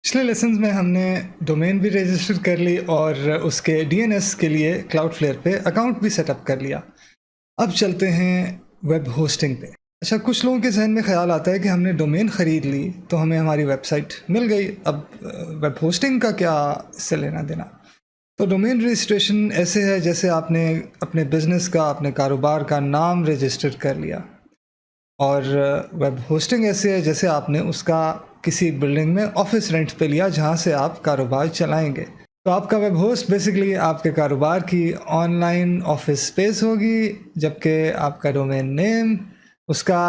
पिछले लेसन्स में हमने डोमेन भी रजिस्टर कर ली और उसके डीएनएस के लिए क्लाउडफ्लेयर पे अकाउंट भी सेटअप कर लिया। अब चलते हैं वेब होस्टिंग पे। अच्छा, कुछ लोगों के जहन में ख्याल आता है कि हमने डोमेन ख़रीद ली तो हमें हमारी वेबसाइट मिल गई, अब वेब होस्टिंग का क्या इससे लेना देना। तो डोमेन रजिस्ट्रेशन ऐसे है जैसे आपने अपने बिज़नेस का, अपने कारोबार का नाम रजिस्टर कर लिया, और वेब होस्टिंग ऐसे है जैसे आपने उसका किसी बिल्डिंग में ऑफिस रेंट पे लिया जहाँ से आप कारोबार चलाएंगे। तो आपका वेब होस्ट बेसिकली आपके कारोबार की ऑनलाइन ऑफिस स्पेस होगी, जबकि आपका डोमेन नेम उसका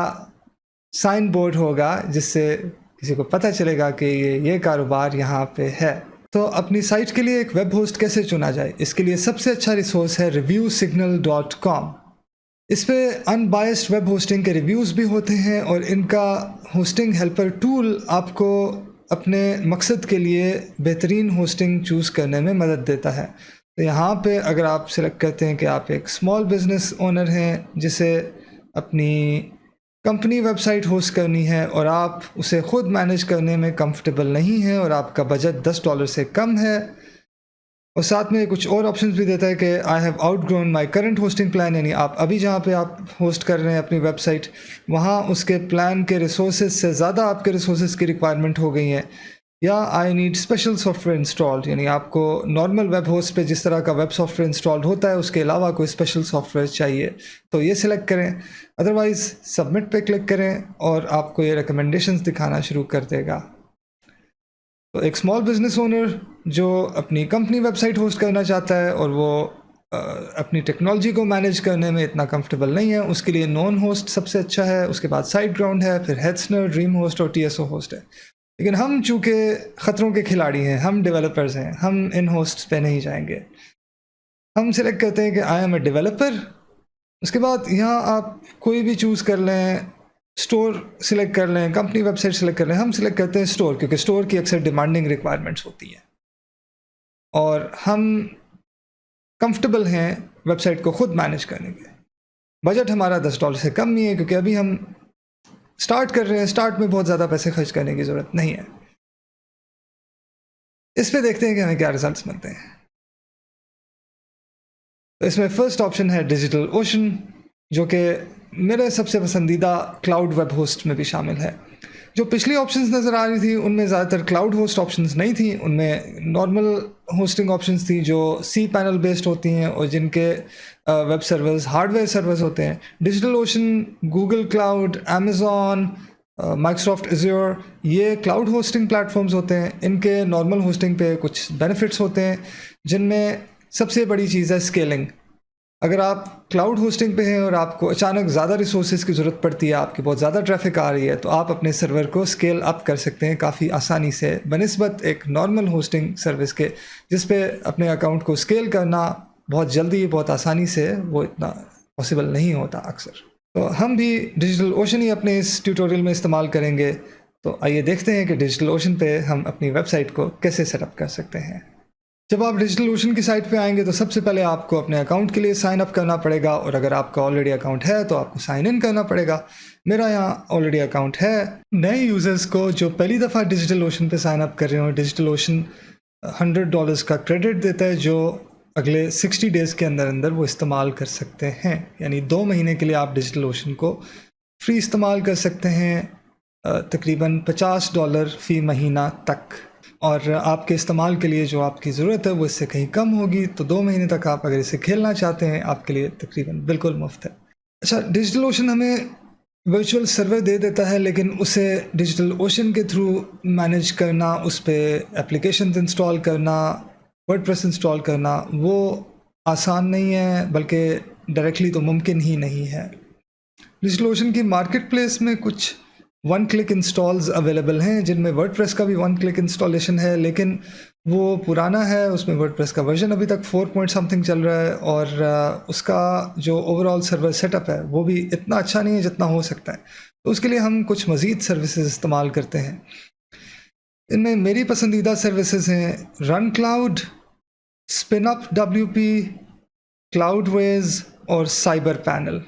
साइन बोर्ड होगा जिससे किसी को पता चलेगा कि ये कारोबार यहाँ पे है। तो अपनी साइट के लिए एक वेब होस्ट कैसे चुना जाए, इसके लिए सबसे अच्छा रिसोर्स है reviewsignal.com। इस पे अनबायस्ड वेब होस्टिंग के रिव्यूज़ भी होते हैं और इनका होस्टिंग हेल्पर टूल आपको अपने मकसद के लिए बेहतरीन होस्टिंग चूज़ करने में मदद देता है। तो यहाँ पे अगर आप सिलेक्ट करते हैं कि आप एक स्मॉल बिज़नेस ओनर हैं जिसे अपनी कंपनी वेबसाइट होस्ट करनी है और आप उसे ख़ुद मैनेज करने में कंफर्टेबल नहीं हैं और आपका बजट $10 से कम है, और साथ में कुछ और ऑप्शंस भी देता है कि I have outgrown my current hosting plan, यानी आप अभी जहाँ पे आप होस्ट कर रहे हैं अपनी वेबसाइट, वहाँ उसके प्लान के रिसोर्सेज से ज़्यादा आपके रिसोर्सेज की रिक्वायरमेंट हो गई है। या I need special software installed, यानी आपको नॉर्मल वेब होस्ट पे जिस तरह का वेब सॉफ्टवेयर इंस्टॉल्ड होता है उसके अलावा कोई स्पेशल सॉफ्टवेयर चाहिए, तो ये सिलेक्ट करें। अदरवाइज़ सबमिट पे क्लिक करें और आपको ये रिकमेंडेशंस दिखाना शुरू कर देगा। तो एक स्मॉल बिजनेस ओनर जो अपनी कंपनी वेबसाइट होस्ट करना चाहता है और वो अपनी टेक्नोलॉजी को मैनेज करने में इतना कंफर्टेबल नहीं है, उसके लिए नॉन होस्ट सबसे अच्छा है, उसके बाद साइट ग्राउंड है, फिर हेडस्नर, ड्रीम होस्ट और TSO होस्ट है। लेकिन हम चूँकि ख़तरों के खिलाड़ी हैं, हम डेवलपर्स हैं, हम इन होस्ट पे नहीं जाएंगे। हम सिलेक्ट करते हैं कि आई एम ए डेवलपर। उसके बाद यहाँ आप कोई भी चूज़ कर लें, स्टोर सिलेक्ट कर लें, कंपनी वेबसाइट सिलेक्ट कर लें। हम सिलेक्ट करते हैं स्टोर, क्योंकि स्टोर की अक्सर डिमांडिंग रिक्वायरमेंट्स होती हैं और हम कंफर्टेबल हैं वेबसाइट को ख़ुद मैनेज करने के। बजट हमारा $10 से कम नहीं है, क्योंकि अभी हम स्टार्ट कर रहे हैं, स्टार्ट में बहुत ज़्यादा पैसे खर्च करने की ज़रूरत नहीं है। इस पे देखते हैं कि हमें क्या रिजल्ट्स मिलते हैं। तो इसमें फर्स्ट ऑप्शन है डिजिटल ओशन, जो कि मेरे सबसे पसंदीदा क्लाउड वेब होस्ट में भी शामिल है। जो पिछली ऑप्शंस नज़र आ रही थी उनमें ज़्यादातर क्लाउड होस्ट ऑप्शंस नहीं थी, उनमें नॉर्मल होस्टिंग ऑप्शंस थी जो cPanel बेस्ड होती हैं और जिनके वेब सर्वर्स हार्डवेयर सर्वर्स होते हैं। Digital ocean, Google cloud, Amazon, Microsoft azure, ये क्लाउड होस्टिंग प्लेटफॉर्म्स होते हैं। इनके नॉर्मल होस्टिंग पे कुछ बेनिफिट्स होते हैं, जिनमें सबसे बड़ी चीज़ है स्केलिंग। अगर आप क्लाउड होस्टिंग पे हैं और आपको अचानक ज़्यादा रिसोर्सेज की ज़रूरत पड़ती है, आपकी बहुत ज़्यादा ट्रैफिक आ रही है, तो आप अपने सर्वर को स्केल अप कर सकते हैं काफ़ी आसानी से बनिस्बत एक नॉर्मल होस्टिंग सर्विस के, जिस पे अपने अकाउंट को स्केल करना बहुत जल्दी, बहुत आसानी से वो इतना पॉसिबल नहीं होता अक्सर। तो हम भी डिजिटल ओशन ही अपने इस ट्यूटोरियल में इस्तेमाल करेंगे। तो आइए देखते हैं कि डिजिटल ओशन पे हम अपनी वेबसाइट को कैसे सेटअप कर सकते हैं। जब आप डिजिटल ओशन की साइट पे आएंगे तो सबसे पहले आपको अपने अकाउंट के लिए साइन अप करना पड़ेगा, और अगर आपका ऑलरेडी अकाउंट है तो आपको साइन इन करना पड़ेगा। मेरा यहाँ ऑलरेडी अकाउंट है। नए यूज़र्स को जो पहली दफ़ा डिजिटल ओशन पे साइन अप कर रहे हो, डिजिटल ओशन $100 का क्रेडिट देता है जो अगले 60 डेज़ के अंदर अंदर वो इस्तेमाल कर सकते हैं। यानी 2 महीने के लिए आप डिजिटल ओशन को फ्री इस्तेमाल कर सकते हैं, तकरीबन $50 फ़ी महीना तक। और आपके इस्तेमाल के लिए जो आपकी ज़रूरत है वो इससे कहीं कम होगी। तो 2 महीने तक आप अगर इसे खेलना चाहते हैं, आपके लिए तकरीबन बिल्कुल मुफ्त है। अच्छा, डिजिटल ओशन हमें वर्चुअल सर्वर दे देता है, लेकिन उसे डिजिटल ओशन के थ्रू मैनेज करना, उस पर एप्लीकेशन इंस्टॉल करना, वर्डप्रेस इंस्टॉल करना, वो आसान नहीं है, बल्कि डायरेक्टली तो मुमकिन ही नहीं है। डिजिटल ओशन की मार्केट प्लेस में कुछ 1 क्लिक इंस्टॉल्स अवेलेबल हैं, जिनमें वर्डप्रेस का भी 1 क्लिक इंस्टॉलेशन है, लेकिन वो पुराना है। उसमें वर्डप्रेस का वर्जन अभी तक 4 पॉइंट समथिंग चल रहा है, और उसका जो ओवरऑल सर्वर सेटअप है वो भी इतना अच्छा नहीं है जितना हो सकता है। तो उसके लिए हम कुछ मज़ीद सर्विसेज इस्तेमाल करते हैं। इनमें मेरी पसंदीदा सर्विसेज हैं रन क्लाउड, स्पिनअप WP, क्लाउडवेज और साइबर पैनल।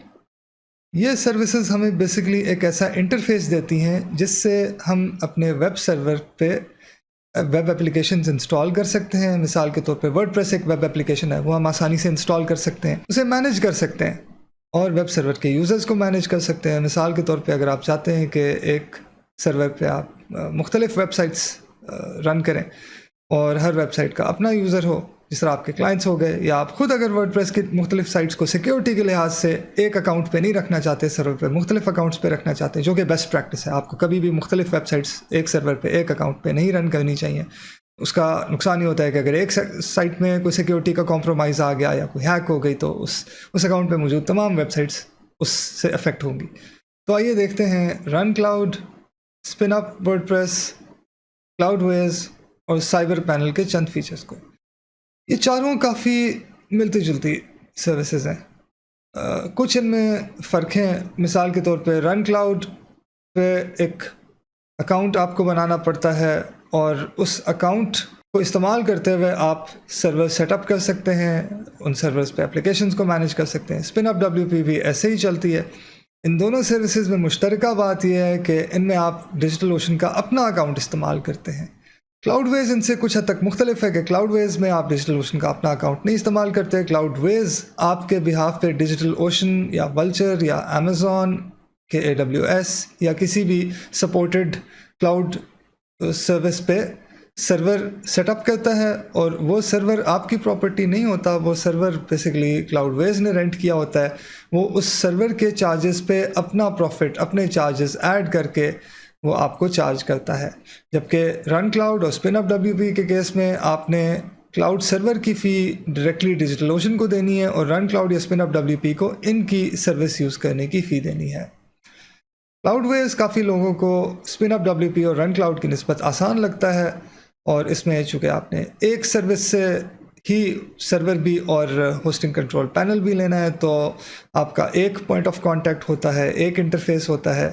ये सर्विसेज हमें बेसिकली एक ऐसा इंटरफेस देती हैं जिससे हम अपने वेब सर्वर पे ویب اپلیکیشنز انسٹال کر سکتے ہیں. مثال کے طور پہ ورڈپریس ایک ویب اپلیکیشن ہے، وہ ہم آسانی سے انسٹال کر سکتے ہیں، اسے مینیج کر سکتے ہیں اور ویب سرور کے یوزرز کو مینیج کر سکتے ہیں. مثال کے طور پہ اگر آپ چاہتے ہیں کہ ایک سرور پہ آپ مختلف ویب سائٹس رن کریں اور ہر ویب سائٹ کا اپنا یوزر ہو، جس طرح آپ کے کلائنٹس ہو گئے، یا آپ خود اگر ورڈپریس کی مختلف سائٹس کو سیکیورٹی کے لحاظ سے ایک اکاؤنٹ پہ نہیں رکھنا چاہتے، سرور پہ مختلف اکاؤنٹس پہ رکھنا چاہتے ہیں، جو کہ بیسٹ پریکٹس ہے. آپ کو کبھی بھی مختلف ویب سائٹس ایک سرور پہ ایک اکاؤنٹ پہ نہیں رن کرنی چاہیے. اس کا نقصان یہ ہوتا ہے کہ اگر ایک سائٹ میں کوئی سیکیورٹی کا کمپرومائز آ گیا یا کوئی ہیک ہو گئی تو اس اکاؤنٹ پہ موجود تمام ویب سائٹس اس سے افیکٹ ہوں گی. تو آئیے دیکھتے ہیں رن کلاؤڈ، اسپن اپ ورڈپریس، کلاؤڈ ویز اور سائبر پینل کے چند فیچرز کو. یہ چاروں کافی ملتی جلتی سروسز ہیں. کچھ ان میں فرق ہیں. مثال کے طور پہ رن کلاؤڈ پہ ایک اکاؤنٹ آپ کو بنانا پڑتا ہے اور اس اکاؤنٹ کو استعمال کرتے ہوئے آپ سرور سیٹ اپ کر سکتے ہیں، ان سرورز پہ اپلیکیشنز کو مینیج کر سکتے ہیں. اسپن اپ WP بھی ایسے ہی چلتی ہے. ان دونوں سروسز میں مشترکہ بات یہ ہے کہ ان میں آپ ڈیجیٹل اوشن کا اپنا اکاؤنٹ استعمال کرتے ہیں. کلاؤڈ ویز ان سے کچھ حد تک مختلف ہے کہ کلاؤڈ ویز میں آپ ڈیجیٹل اوشن کا اپنا اکاؤنٹ نہیں استعمال کرتے. کلاؤڈ ویز آپ کے بہاف پہ ڈیجیٹل اوشن یا ولچر یا امیزون کے AWS یا کسی بھی سپورٹڈ کلاؤڈ سروس پہ سرور سیٹ اپ کرتا ہے، اور وہ سرور آپ کی پراپرٹی نہیں ہوتا. وہ سرور بیسیکلی کلاؤڈ ویز نے رینٹ کیا ہوتا ہے. وہ اس سرور کے چارجز پہ اپنا پروفٹ، اپنے چارجز ایڈ کر کے وہ آپ کو چارج کرتا ہے. جبکہ رن کلاؤڈ اور اسپن اپ WP کے کیس میں آپ نے کلاؤڈ سرور کی فی ڈائریکٹلی ڈیجیٹل اوشن کو دینی ہے اور رن کلاؤڈ یا اسپن اپ WP کو ان کی سروس یوز کرنے کی فی دینی ہے. کلاؤڈ ویز کافی لوگوں کو اسپن اپ WP اور رن کلاؤڈ کی نسبت آسان لگتا ہے، اور اس میں چونکہ آپ نے ایک سروس سے ہی سرور بھی اور ہوسٹنگ کنٹرول پینل بھی لینا ہے، تو آپ کا ایک پوائنٹ آف کانٹیکٹ ہوتا ہے، ایک انٹرفیس ہوتا ہے.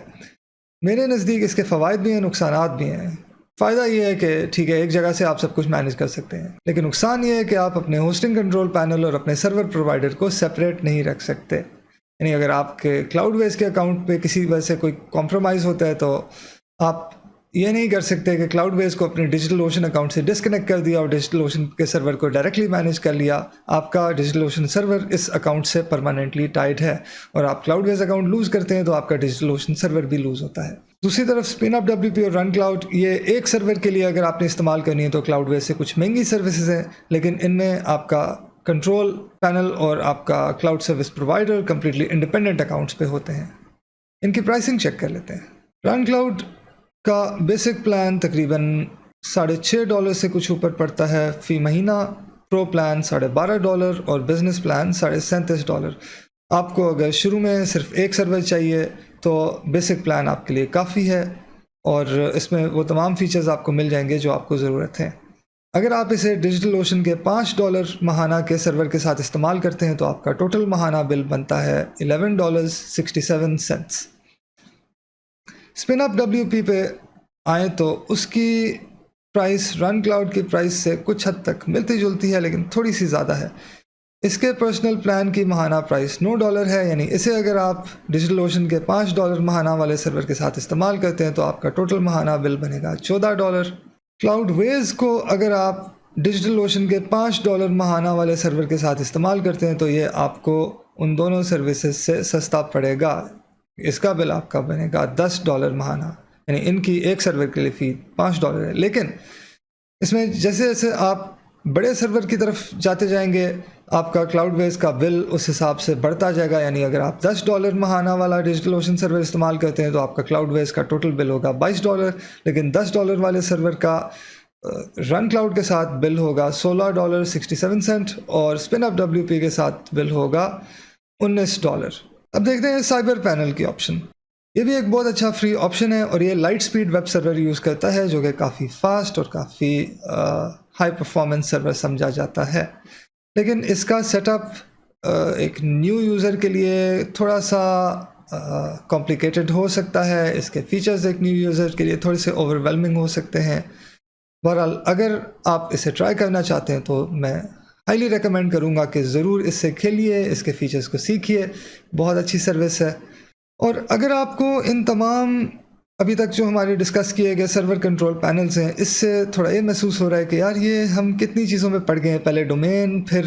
میرے نزدیک اس کے فوائد بھی ہیں، نقصانات بھی ہیں. فائدہ یہ ہے کہ ٹھیک ہے، ایک جگہ سے آپ سب کچھ مینیج کر سکتے ہیں، لیکن نقصان یہ ہے کہ آپ اپنے ہوسٹنگ کنٹرول پینل اور اپنے سرور پرووائڈر کو سپریٹ نہیں رکھ سکتے. یعنی اگر آپ کے کلاؤڈ ویز کے اکاؤنٹ پہ کسی وجہ سے کوئی کمپرومائز ہوتا ہے تو آپ یہ نہیں کر سکتے کہ کلاؤڈ ویز کو اپنے ڈیجیٹل اوشن اکاؤنٹ سے ڈسکنیکٹ کر دیا اور ڈیجیٹل اوشن کے سرور کو ڈائریکٹلی مینیج کر لیا. آپ کا ڈیجیٹل اوشن سرور اس اکاؤنٹ سے پرماننٹلی ٹائڈ ہے، اور آپ کلاؤڈ ویز اکاؤنٹ لوز کرتے ہیں تو آپ کا ڈیجیٹل اوشن سرور بھی لوز ہوتا ہے. دوسری طرف اسپن اپ WP اور رن کلاؤڈ، یہ ایک سرور کے لیے اگر آپ نے استعمال کرنی ہے تو کلاؤڈ ویز سے کچھ مہنگی سروسز ہیں، لیکن ان میں آپ کا کنٹرول پینل اور آپ کا cloud service provider completely independent accounts پہ ہوتے ہیں. ان کی پرائسنگ چیک کر لیتے ہیں. رن کلاؤڈ کا بیسک پلان تقریباً $6.5 سے کچھ اوپر پڑتا ہے فی مہینہ. پرو پلان $12.5 اور بزنس پلان $37. آپ کو اگر شروع میں صرف ایک سرور چاہیے تو بیسک پلان آپ کے لیے کافی ہے، اور اس میں وہ تمام فیچرز آپ کو مل جائیں گے جو آپ کو ضرورت ہے. اگر آپ اسے ڈیجیٹل اوشن کے $5 ماہانہ کے سرور کے ساتھ استعمال کرتے ہیں تو آپ کا ٹوٹل ماہانہ بل بنتا ہے $11.67. اسپن اپ WP پہ آئیں تو اس کی پرائس رن کلاؤڈ کی پرائس سے کچھ حد تک ملتی جلتی ہے، لیکن تھوڑی سی زیادہ ہے. اس کے پرسنل پلان کی ماہانہ پرائس $9 ہے. یعنی اسے اگر آپ ڈیجیٹل اوشن کے $5 ماہانہ والے سرور کے ساتھ استعمال کرتے ہیں تو آپ کا ٹوٹل ماہانہ بل بنے گا $14. کلاؤڈ ویز کو اگر آپ ڈیجیٹل اوشن کے $5 ماہانہ والے سرور کے ساتھ استعمال کرتے ہیں تو یہ آپ کو ان دونوں سروسز سے سستا پڑے گا. اس کا بل آپ کا بنے گا $10 ماہانہ. یعنی ان کی ایک سرور کے لیے فی $5 ہے. لیکن اس میں جیسے جیسے آپ بڑے سرور کی طرف جاتے جائیں گے آپ کا کلاؤڈ ویز کا بل اس حساب سے بڑھتا جائے گا. یعنی اگر آپ $10 ماہانہ والا ڈیجیٹل اوشن سرور استعمال کرتے ہیں تو آپ کا کلاؤڈ ویز کا ٹوٹل بل ہوگا $22. لیکن $10 والے سرور کا رن کلاؤڈ کے ساتھ بل ہوگا $16.67 اور اسپن اپ WP کے ساتھ بل ہوگا $19. اب دیکھتے ہیں سائبر پینل کی آپشن. یہ بھی ایک بہت اچھا فری آپشن ہے، اور یہ light speed web server use کرتا ہے جو کہ کافی فاسٹ اور کافی ہائی پرفارمنس سرور سمجھا جاتا ہے. لیکن اس کا سیٹ اپ ایک نیو یوزر کے لیے تھوڑا سا کمپلیکیٹڈ ہو سکتا ہے. اس کے فیچرز ایک نیو یوزر کے لیے تھوڑے سے اوور ویلمنگ ہو سکتے ہیں. بہرحال اگر آپ اسے ٹرائی کرنا چاہتے ہیں تو میں ہائیلی ریکمینڈ کروں گا کہ ضرور اس سے کھیلیے، اس کے فیچرز کو سیکھیے. بہت اچھی سروس ہے. اور اگر آپ کو ان تمام ابھی تک جو ہمارے ڈسکس کیے گئے سرور کنٹرول پینلز ہیں، اس سے تھوڑا یہ محسوس ہو رہا ہے کہ یار یہ ہم کتنی چیزوں میں پڑ گئے ہیں، پہلے ڈومین، پھر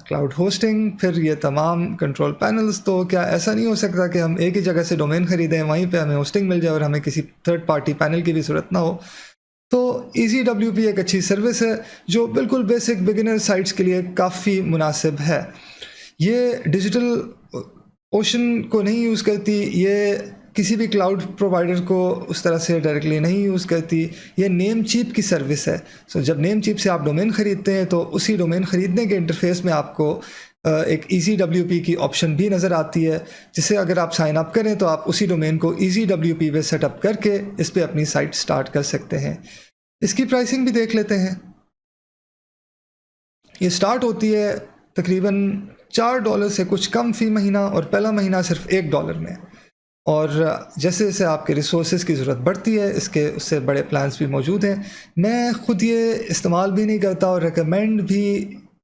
کلاؤڈ ہوسٹنگ، پھر یہ تمام کنٹرول پینلز. تو کیا ایسا نہیں ہو سکتا کہ ہم ایک ہی جگہ سے ڈومین خریدیں، وہیں پہ ہمیں ہوسٹنگ مل جائے اور ہمیں کسی تھرڈ پارٹی پینل کی بھی ضرورت نہ ہو؟ تو ایزی ڈبلیو پی ایک اچھی سروس ہے جو بالکل بیسک بگنر سائٹس کے لیے کافی مناسب ہے. یہ ڈیجیٹل اوشن کو نہیں یوز کرتی، یہ کسی بھی کلاؤڈ پرووائڈر کو اس طرح سے ڈائریکٹلی نہیں یوز کرتی. یہ نیم چیپ کی سروس ہے. جب نیم چیپ سے آپ ڈومین خریدتے ہیں تو اسی ڈومین خریدنے کے انٹرفیس میں آپ کو ایک ایزی ڈبلیو پی کی آپشن بھی نظر آتی ہے، جسے اگر آپ سائن اپ کریں تو آپ اسی ڈومین کو ایزی ڈبلیو پی پہ سیٹ اپ کر کے اس پہ اپنی سائٹ سٹارٹ کر سکتے ہیں. اس کی پرائسنگ بھی دیکھ لیتے ہیں. یہ سٹارٹ ہوتی ہے تقریباً $4 سے کچھ کم فی مہینہ، اور پہلا مہینہ صرف $1 میں. اور جیسے جیسے آپ کے ریسورسز کی ضرورت بڑھتی ہے اس سے بڑے پلانس بھی موجود ہیں. میں خود یہ استعمال بھی نہیں کرتا اور ریکمینڈ بھی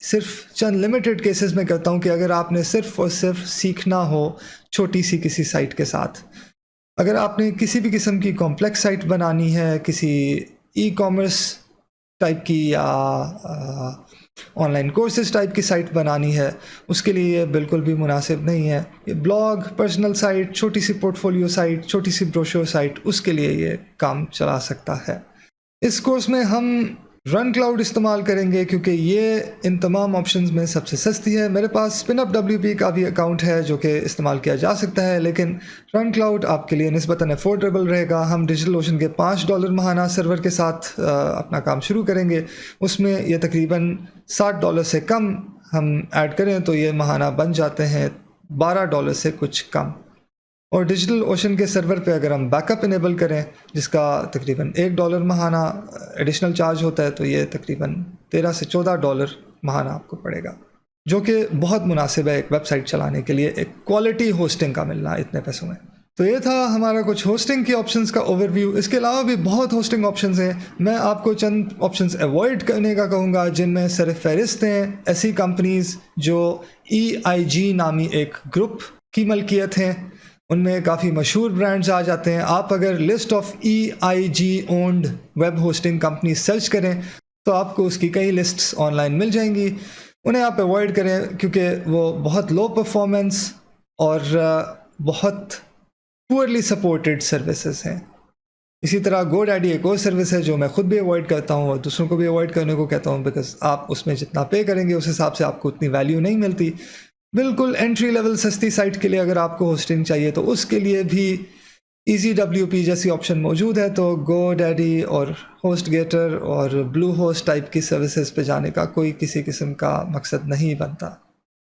صرف چند لمیٹڈ کیسز میں کرتا ہوں کہ اگر آپ نے صرف اور صرف سیکھنا ہو چھوٹی سی کسی سائٹ کے ساتھ. اگر آپ نے کسی بھی قسم کی کمپلیکس سائٹ بنانی ہے، کسی ای کامرس ٹائپ کی یا آن لائن کورسز ٹائپ کی سائٹ بنانی ہے، اس کے لیے یہ بالکل بھی مناسب نہیں ہے. یہ بلاگ، پرسنل سائٹ، چھوٹی سی پورٹ فولیو سائٹ، چھوٹی سی بروشور سائٹ، اس کے لیے یہ کام چلا سکتا ہے. اس کورس میں ہم رن کلاؤڈ استعمال کریں گے کیونکہ یہ ان تمام آپشنز میں سب سے سستی ہے. میرے پاس اسپن اپ ڈبلیو پی کا بھی اکاؤنٹ ہے جو کہ استعمال کیا جا سکتا ہے، لیکن رن کلاؤڈ آپ کے لیے نسبتاً افورڈیبل رہے گا. ہم ڈیجیٹل اوشن کے $5 ماہانہ سرور کے ساتھ اپنا کام شروع کریں گے. اس میں یہ تقریباً $60 سے کم ہم ایڈ کریں تو یہ ماہانہ بن جاتے ہیں $12 سے کچھ کم. اور ڈیجیٹل اوشن کے سرور پہ اگر ہم بیک اپ انیبل کریں جس کا تقریباً $1 ماہانہ ایڈیشنل چارج ہوتا ہے، تو یہ تقریباً $13 سے $14 ماہانہ آپ کو پڑے گا، جو کہ بہت مناسب ہے ایک ویب سائٹ چلانے کے لیے. ایک کوالٹی ہوسٹنگ کا ملنا اتنے پیسوں میں. تو یہ تھا ہمارا کچھ ہوسٹنگ کی آپشنز کا اوور ویو. اس کے علاوہ بھی بہت ہوسٹنگ آپشنز ہیں. میں آپ کو چند آپشنز ایوائڈ کرنے کا کہوں گا جن میں سر فہرست ہیں ایسی کمپنیز جو EIG نامی ایک گروپ کی ملکیت ہیں. ان میں کافی مشہور برانڈز آ جاتے ہیں. آپ اگر list of EIG owned web hosting company search کریں تو آپ کو اس کی کئی لسٹس آن لائن مل جائیں گی. انہیں آپ ایوائڈ کریں کیونکہ وہ بہت لو پرفارمنس اور بہت پورلی سپورٹڈ سروسز ہیں. اسی طرح گو ڈیڈی ایک اور سروس ہے جو میں خود بھی اوائڈ کرتا ہوں اور دوسروں کو بھی اوائڈ کرنے کو کہتا ہوں، بیکاز آپ اس میں جتنا پے کریں گے اس حساب سے آپ کو اتنی ویلیو نہیں ملتی. بالکل انٹری لیول سستی سائٹ کے لیے اگر آپ کو ہوسٹنگ چاہیے تو اس کے لیے بھی ایزی ڈبلیو پی جیسی آپشن موجود ہے. تو گو ڈیڈی اور ہوسٹ گیٹر اور بلو ہوسٹ ٹائپ کی سروسز پہ جانے کا کوئی کسی قسم کا مقصد نہیں بنتا.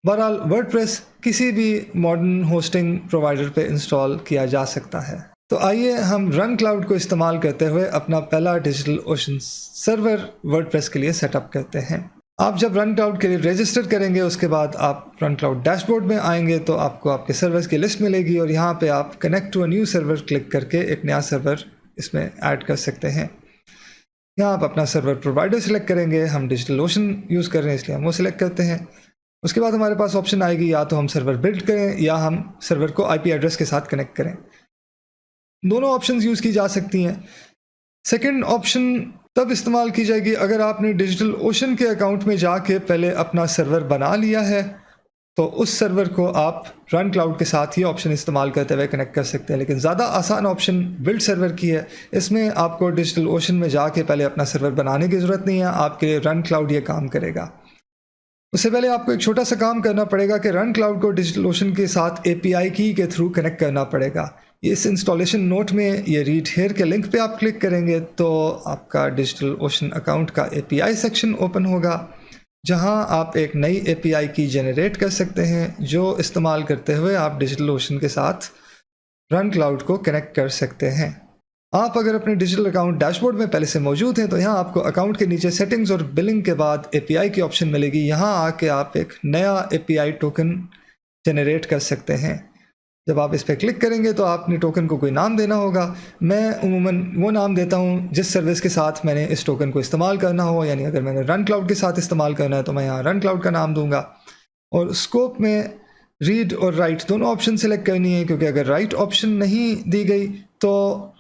بہرحال ورڈ پریس کسی بھی ماڈرن ہوسٹنگ پرووائڈر پہ انسٹال کیا جا سکتا ہے. تو آئیے ہم رن کلاؤڈ کو استعمال کرتے ہوئے اپنا پہلا ڈیجیٹل اوشن سرور ورڈ پریس کے لیے سیٹ اپ کرتے ہیں. آپ جب رن کلاؤڈ کے لیے رجسٹر کریں گے اس کے بعد آپ رن کلاؤڈ ڈیش بورڈ میں آئیں گے تو آپ کو آپ کے سرورز کی لسٹ ملے گی اور یہاں پہ آپ connect to a new server click کر کے ایک نیا سرور اس میں ایڈ کر سکتے ہیں. یہاں آپ اپنا سرور پرووائڈر سلیکٹ کریں گے. ہم ڈیجیٹل اوشن یوز کر رہے ہیں اس لیے ہم وہ سلیکٹ کرتے ہیں. اس کے بعد ہمارے پاس آپشن آئے گی یا تو ہم سرور بلڈ کریں یا ہم سرور کو IP ایڈریس کے ساتھ کنیکٹ کریں. دونوں آپشنز یوز کی جا سکتی ہیں. سیکنڈ آپشن تب استعمال کی جائے گی اگر آپ نے ڈیجیٹل اوشن کے اکاؤنٹ میں جا کے پہلے اپنا سرور بنا لیا ہے تو اس سرور کو آپ رن کلاؤڈ کے ساتھ ہی آپشن استعمال کرتے ہوئے کنیکٹ کر سکتے ہیں. لیکن زیادہ آسان آپشن بلڈ سرور کی ہے. اس میں آپ کو ڈیجیٹل اوشن میں جا کے پہلے اپنا سرور بنانے کی ضرورت نہیں ہے. آپ کے لیے رن کلاؤڈ یہ کام کرے گا. اس سے پہلے آپ کو ایک چھوٹا سا کام کرنا پڑے گا کہ رن کلاؤڈ کو ڈیجیٹل اوشن کے ساتھ API کی کے تھرو کنیکٹ کرنا پڑے گا. اس انسٹالیشن نوٹ میں یہ ریڈ ہیئر کے لنک پہ آپ کلک کریں گے تو آپ کا ڈیجیٹل اوشن اکاؤنٹ کا API سیکشن اوپن ہوگا جہاں آپ ایک نئی API کی جنریٹ کر سکتے ہیں جو استعمال کرتے ہوئے آپ ڈیجیٹل اوشن کے ساتھ رن کلاؤڈ کو کنیکٹ کر سکتے ہیں. آپ اگر اپنے ڈیجیٹل اکاؤنٹ ڈیش بورڈ میں پہلے سے موجود ہیں تو یہاں آپ کو اکاؤنٹ کے نیچے سیٹنگز اور بلنگ کے بعد API کی آپشن ملے گی. یہاں آ کے آپ ایک نیا API ٹوکن جنریٹ کر سکتے ہیں. جب آپ اس پہ کلک کریں گے تو آپ نے ٹوکن کو کوئی نام دینا ہوگا. میں عموماً وہ نام دیتا ہوں جس سروس کے ساتھ میں نے اس ٹوکن کو استعمال کرنا ہو. یعنی اگر میں نے رن کلاؤڈ کے ساتھ استعمال کرنا ہے تو میں یہاں رن کلاؤڈ کا نام دوں گا. اور اسکوپ میں ریڈ اور رائٹ دونوں آپشن سلیکٹ کرنی ہے کیونکہ اگر رائٹ آپشن نہیں دی گئی تو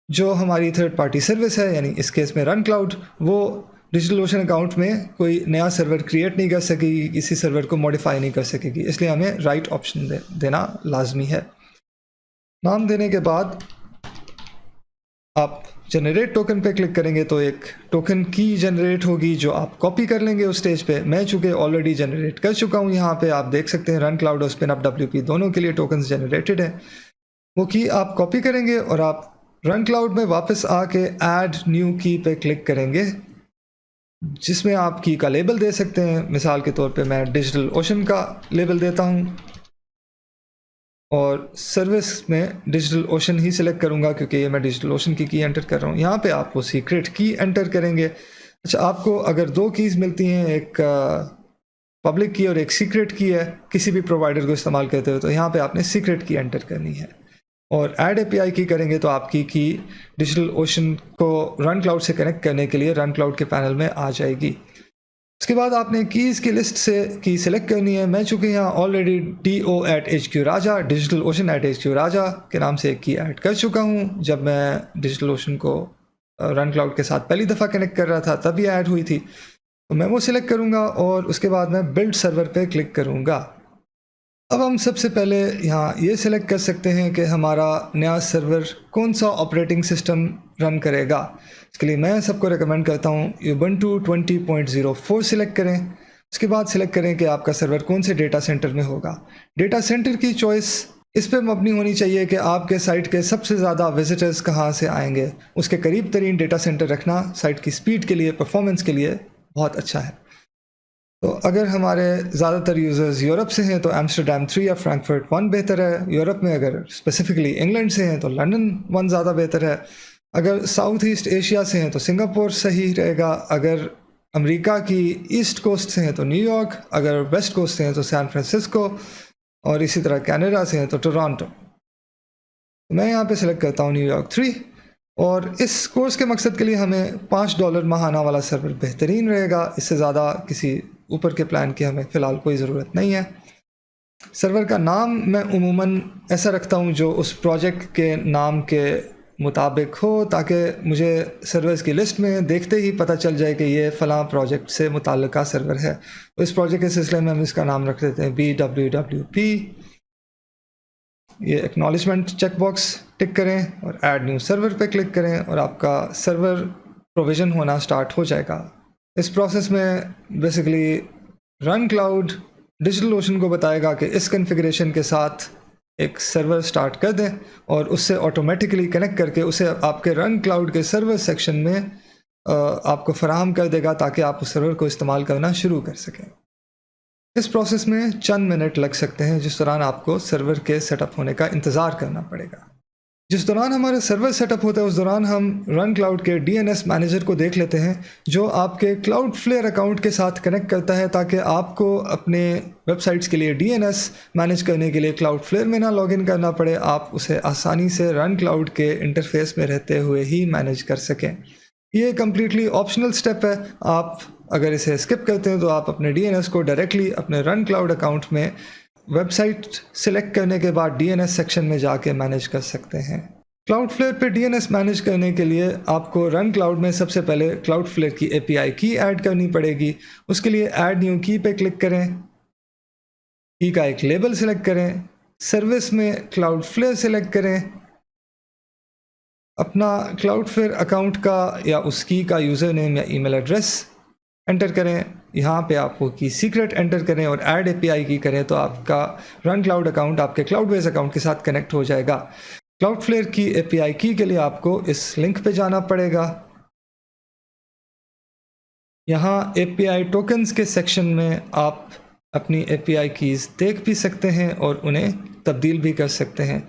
जो हमारी थर्ड पार्टी सर्विस है, यानी इस केस में रन क्लाउड, वो डिजिटल ओशन अकाउंट में कोई नया सर्वर क्रिएट नहीं कर सकेगी, किसी सर्वर को मॉडिफाई नहीं कर सकेगी, इसलिए हमें राइट ऑप्शन देना लाजमी है। नाम देने के बाद आप जनरेट टोकन पे क्लिक करेंगे तो एक टोकन की जनरेट होगी जो आप कॉपी कर लेंगे उस स्टेज पे। मैं चूँकि ऑलरेडी जनरेट कर चुका हूँ, यहाँ पे आप देख सकते हैं रन क्लाउड और स्पिन अप WP दोनों के लिए टोकन्स जनरेटेड है। वो की आप कॉपी करेंगे और आप रन क्लाउड में वापस आके ऐड न्यू की पे क्लिक करेंगे, जिसमें आप की का लेबल दे सकते हैं। मिसाल के तौर पे मैं डिजिटल ओशन का लेबल देता हूँ और सर्विस में डिजिटल ओशन ही सिलेक्ट करूँगा क्योंकि ये मैं डिजिटल ओशन की एंटर कर रहा हूँ। यहाँ पे आप वो सीक्रेट की एंटर करेंगे। अच्छा, आपको अगर दो कीज़ मिलती हैं, एक पब्लिक की और एक सीक्रेट की है किसी भी प्रोवाइडर को इस्तेमाल करते हो, तो यहाँ पे आपने सीक्रेट की एंटर करनी है। और ऐड API की करेंगे तो आपकी की डिजिटल ओशन को रन क्लाउड से कनेक्ट करने के लिए रन क्लाउड के पैनल में आ जाएगी। उसके बाद आपने कीज़ की लिस्ट से की सिलेक्ट करनी है। मैं चूँकि यहाँ ऑलरेडी DO@HQ राजा, डिजिटल ओशन @HQ राजा के नाम से एक की ऐड कर चुका हूँ। जब मैं डिजिटल ओशन को रन क्लाउड के साथ पहली दफ़ा कनेक्ट कर रहा था तभी ऐड हुई थी, तो मैं वो सिलेक्ट करूँगा और उसके बाद मैं बिल्ड सर्वर पे क्लिक करूँगा। अब हम सबसे पहले यहाँ ये सिलेक्ट कर सकते हैं कि हमारा नया सर्वर कौन सा ऑपरेटिंग सिस्टम रन करेगा। इसके लिए मैं सबको रेकमेंड करता हूँ Ubuntu 20.04 सिलेक्ट करें। उसके बाद सिलेक्ट करें कि आपका सर्वर कौन से डेटा सेंटर में होगा। डेटा सेंटर की चॉइस इस पर मबनी होनी चाहिए कि आपके साइट के सबसे ज़्यादा विजिटर्स कहाँ से आएंगे। उसके करीब तरीन डेटा सेंटर रखना साइट की स्पीड के लिए, परफॉर्मेंस के लिए बहुत अच्छा है। तो अगर हमारे ज़्यादातर यूज़र्स यूरोप से हैं तो एम्स्टरडैम 3 या फ्रैंकफर्ट 1 बेहतर है। यूरोप में अगर स्पेसिफिकली इंग्लैंड से हैं तो लंदन 1 ज़्यादा बेहतर है। अगर साउथ ईस्ट एशिया से हैं तो सिंगापुर सही रहेगा। अगर अमेरिका की ईस्ट कोस्ट से हैं तो न्यूयॉर्क, अगर वेस्ट कोस्ट से हैं तो सैन फ्रांसिस्को, और इसी तरह कनाडा से हैं तो टोरंटो। मैं यहाँ पे सिलेक्ट करता हूँ न्यूयॉर्क 3। और इस कोर्स के मकसद के लिए हमें $5 माहाना वाला सर्वर बेहतरीन रहेगा। इससे ज़्यादा किसी ऊपर के प्लान की हमें फ़िलहाल कोई ज़रूरत नहीं है। सर्वर का नाम मैं उमूमन ऐसा रखता हूँ जो उस प्रोजेक्ट के नाम के मुताबिक हो, ताकि मुझे सर्वर्स की लिस्ट में देखते ही पता चल जाए कि ये फ़लाँ प्रोजेक्ट से मुताल्लिका सर्वर है। तो इस प्रोजेक्ट के सिलसिले में हम इसका नाम रख देते हैं BWWP। ये एक्नॉलेजमेंट चेकबॉक्स टिक करें और ऐड न्यू सर्वर पे क्लिक करें और आपका सर्वर प्रोविज़न होना स्टार्ट हो जाएगा। इस प्रोसेस में basically run cloud digital ocean को बताएगा कि इस कॉन्फ़िगरेशन के साथ एक सर्वर स्टार्ट कर दें और उससे ऑटोमेटिकली कनेक्ट करके उसे आपके रन क्लाउड के सर्वर सेक्शन में आपको फराहम कर देगा, ताकि आप उस सर्वर को इस्तेमाल करना शुरू कर सकें। इस प्रोसेस में चंद मिनट लग सकते हैं, जिस दौरान आपको सर्वर के सेटअप होने का इंतज़ार करना पड़ेगा। जिस दौरान हमारा सर्वर सेटअप होता है उस दौरान हम रन क्लाउड के DNS मैनेजर को देख लेते हैं, जो आपके क्लाउडफ्लेयर अकाउंट के साथ कनेक्ट करता है, ताकि आपको अपने वेबसाइट्स के लिए DNS मैनेज करने के लिए क्लाउडफ्लेयर में ना लॉगिन करना पड़े, आप उसे आसानी से रन क्लाउड के इंटरफेस में रहते हुए ही मैनेज कर सकें। ये कम्प्लीटली ऑप्शनल स्टेप है। आप अगर इसे स्किप करते हैं तो आप अपने DNS को डायरेक्टली अपने रन क्लाउड अकाउंट में वेबसाइट सिलेक्ट करने के बाद DNS सेक्शन में जाके मैनेज कर सकते हैं। क्लाउडफ्लेयर पे DNS मैनेज करने के लिए आपको रन क्लाउड में सबसे पहले क्लाउडफ्लेयर की API की ऐड करनी पड़ेगी। उसके लिए ऐड न्यू की पे क्लिक करें, की का एक लेबल सिलेक्ट करें, सर्विस में क्लाउडफ्लेयर सिलेक्ट करें, अपना क्लाउडफ्लेयर अकाउंट का या उस की का यूज़र नेम या ईमेल एड्रेस एंटर करें। यहाँ पे आप वो की सीक्रेट एंटर करें और ऐड API की करें तो आपका रन क्लाउड अकाउंट आपके क्लाउडवेज अकाउंट के साथ कनेक्ट हो जाएगा। क्लाउडफ्लेयर की API की के लिए आपको इस लिंक पे जाना पड़ेगा। यहाँ API टोकन्स के सेक्शन में आप अपनी API कीज़ देख भी सकते हैं और उन्हें तब्दील भी कर सकते हैं।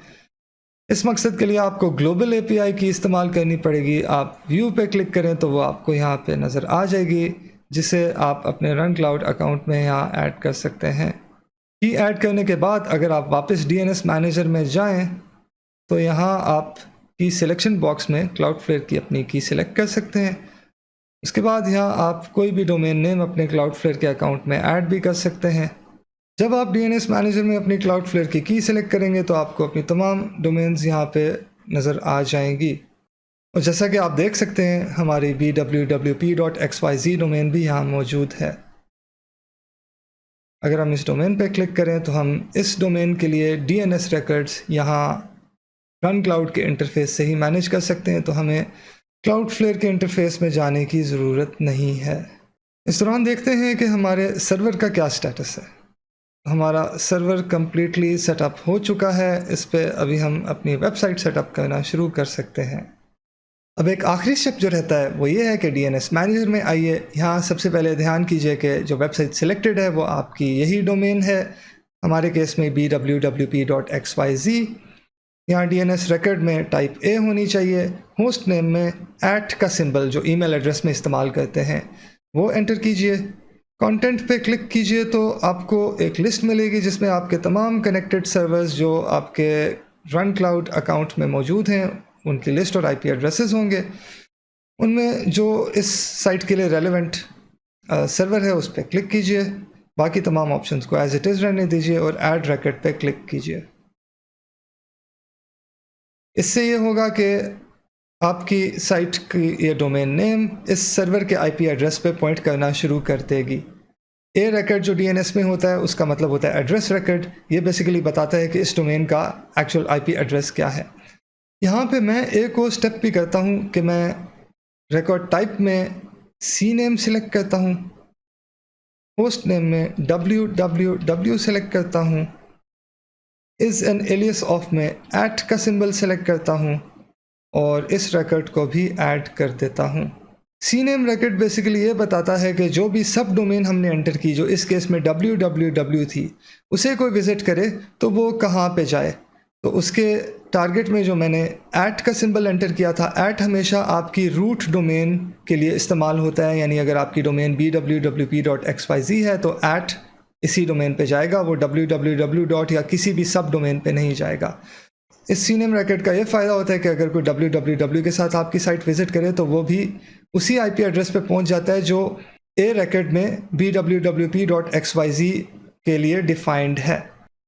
इस मकसद के लिए आपको ग्लोबल API की इस्तेमाल करनी पड़ेगी। आप व्यू पे क्लिक करें तो वो आपको यहाँ पे नज़र आ जाएगी, जिसे आप अपने रन क्लाउड अकाउंट में यहाँ ऐड कर सकते हैं। की ऐड करने के बाद अगर आप वापस DNS मैनेजर में जाएं तो यहाँ आप की सिलेक्शन बॉक्स में क्लाउडफ्लेयर की अपनी की सिलेक्ट कर सकते हैं। इसके बाद यहाँ आप कोई भी डोमेन नेम अपने क्लाउडफ्लेयर के अकाउंट में ऐड भी कर सकते हैं। जब आप DNS मैनेजर में अपनी क्लाउडफ्लेयर की सिलेक्ट करेंगे तो आपको अपनी तमाम डोमेन्स यहाँ पे नज़र आ जाएंगी। और जैसा कि आप देख सकते हैं हमारी bwwp.xyz डोमेन भी यहाँ मौजूद है। अगर हम इस डोमेन पे क्लिक करें तो हम इस डोमेन के लिए DNS रिकॉर्ड्स यहाँ रन क्लाउड के इंटरफेस से ही मैनेज कर सकते हैं, तो हमें क्लाउडफ्लेयर के इंटरफेस में जाने की ज़रूरत नहीं है। इस दौरान देखते हैं कि हमारे सर्वर का क्या स्टेटस है। हमारा सर्वर कम्प्लीटली सेटअप हो चुका है। इस पे अभी हम अपनी वेबसाइट सेटअप करना शुरू कर सकते हैं। अब एक आखिरी स्टेप जो रहता है वो ये है कि DNS मैनेजर में आइए। यहाँ सबसे पहले ध्यान कीजिए कि जो वेबसाइट सिलेक्टेड है वो आपकी यही डोमेन है, हमारे केस में bwwp.xyz। यहाँ DNS रिकॉर्ड में टाइप A होनी चाहिए। होस्ट नेम में @ का सिंबल जो ईमेल एड्रेस में इस्तेमाल करते हैं वो एंटर कीजिए। कंटेंट पे क्लिक कीजिए तो आपको एक लिस्ट मिलेगी जिसमें आपके तमाम कनेक्टेड सर्वर्स जो आपके रन क्लाउड अकाउंट में मौजूद हैं उनकी लिस्ट और IP एड्रेसेस होंगे। उनमें जो इस साइट के लिए रेलेवेंट सर्वर है उस पर क्लिक कीजिए। बाकी तमाम ऑप्शंस को एज इट इज़ रहने दीजिए और ऐड रिकॉर्ड पे क्लिक कीजिए। इससे ये होगा कि आपकी साइट की ये डोमेन नेम इस सर्वर के IP एड्रेस पे पॉइंट करना शुरू कर देगी। A रिकॉर्ड जो DNS में होता है उसका मतलब होता है एड्रेस रिकॉर्ड। ये बेसिकली बताता है कि इस डोमेन का एक्चुअल IP एड्रेस क्या है। यहाँ पे मैं एक और स्टेप भी करता हूँ कि मैं रिकॉर्ड टाइप में CNAME सिलेक्ट करता हूँ, होस्ट नेम में www सिलेक्ट करता हूँ, इज़ एन एलियस ऑफ में @ का सिंबल सेलेक्ट करता हूँ और इस रिकॉर्ड को भी ऐड कर देता हूँ। CNAME रिकॉर्ड बेसिकली ये बताता है कि जो भी सब डोमेन हमने एंटर की, जो इस केस में www थी, उसे कोई विज़िट करे तो वो कहाँ पे जाए। तो उसके टारगेट में जो मैंने @ का सिंबल एंटर किया था, @ हमेशा आपकी रूट डोमेन के लिए इस्तेमाल होता है। यानी अगर आपकी डोमेन bwwp.xyz है तो @ इसी डोमेन पे जाएगा, वो www. या किसी भी सब डोमेन पे नहीं जाएगा। इस CNAME रिकॉर्ड का ये फ़ायदा होता है कि अगर कोई www के साथ आपकी साइट विज़िट करे तो वो भी उसी IP एड्रेस पे पहुंच जाता है जो A रिकॉर्ड में bwwp.xyz के लिए डिफाइंड है।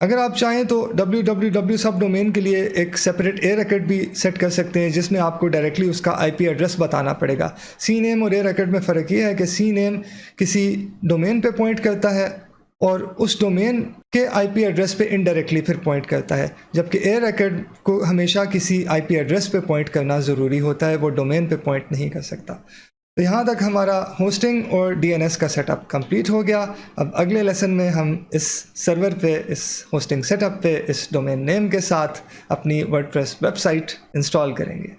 अगर आप चाहें तो www सब डोमेन के लिए एक सेपरेट A रिकॉर्ड भी सेट कर सकते हैं जिसमें आपको डायरेक्टली उसका IP एड्रेस बताना पड़ेगा। CNAME और A रिकॉर्ड में फ़र्क ये है कि CNAME किसी डोमेन पे पॉइंट करता है और उस डोमेन के IP एड्रेस पे इनडायरेक्टली फिर पॉइंट करता है, जबकि A रिकॉर्ड को हमेशा किसी IP एड्रेस पे पॉइंट करना ज़रूरी होता है, वो डोमेन पे पॉइंट नहीं कर सकता। तो यहाँ तक हमारा होस्टिंग और DNS का सेटअप कंप्लीट हो गया। अब अगले लेसन में हम इस सर्वर पे, इस होस्टिंग सेटअप पे, इस डोमेन नेम के साथ अपनी वर्डप्रेस वेबसाइट इंस्टॉल करेंगे।